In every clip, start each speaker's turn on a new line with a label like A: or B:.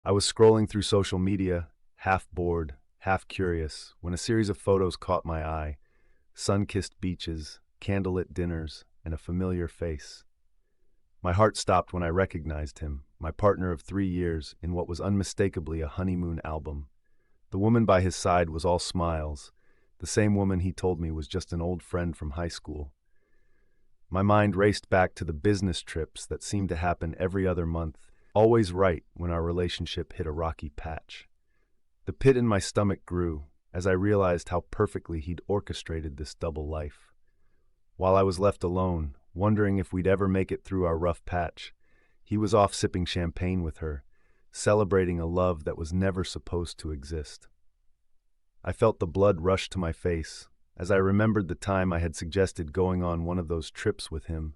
A: I was scrolling through social media, half bored, half curious, when a series of photos caught my eye: sun-kissed beaches, candlelit dinners, and a familiar face. My heart stopped when I recognized him, my partner of 3 years, in what was unmistakably a honeymoon album. The woman by his side was all smiles, the same woman he told me was just an old friend from high school. My mind raced back to the business trips that seemed to happen every other month, always right when our relationship hit a rocky patch. The pit in my stomach grew as I realized how perfectly he'd orchestrated this double life. While I was left alone, wondering if we'd ever make it through our rough patch, he was off sipping champagne with her, celebrating a love that was never supposed to exist. I felt the blood rush to my face as I remembered the time I had suggested going on one of those trips with him,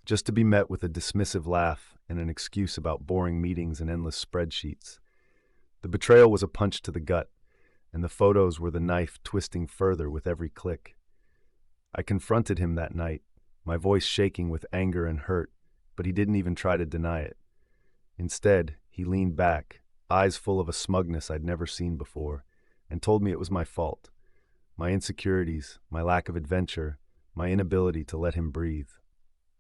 A: just to be met with a dismissive laugh and an excuse about boring meetings and endless spreadsheets. The betrayal was a punch to the gut, and the photos were the knife twisting further with every click. I confronted him that night, my voice shaking with anger and hurt, but he didn't even try to deny it. Instead, he leaned back, eyes full of a smugness I'd never seen before, and told me it was my fault. My insecurities, my lack of adventure, my inability to let him breathe.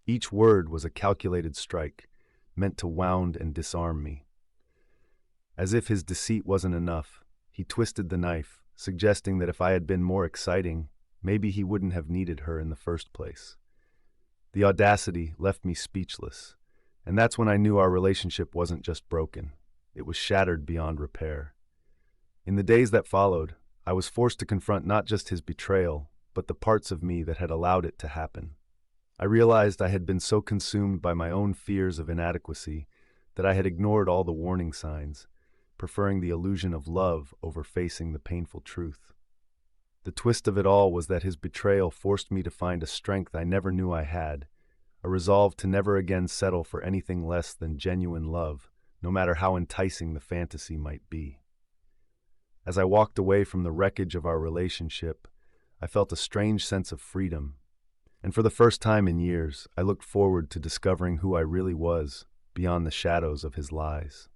A: Each word was a calculated strike, meant to wound and disarm me. As if his deceit wasn't enough, he twisted the knife, suggesting that if I had been more exciting, maybe he wouldn't have needed her in the first place. The audacity left me speechless, and that's when I knew our relationship wasn't just broken. It was shattered beyond repair. In the days that followed, I was forced to confront not just his betrayal, but the parts of me that had allowed it to happen. I realized I had been so consumed by my own fears of inadequacy that I had ignored all the warning signs, preferring the illusion of love over facing the painful truth. The twist of it all was that his betrayal forced me to find a strength I never knew I had, a resolve to never again settle for anything less than genuine love, no matter how enticing the fantasy might be. As I walked away from the wreckage of our relationship, I felt a strange sense of freedom, and for the first time in years, I looked forward to discovering who I really was beyond the shadows of his lies.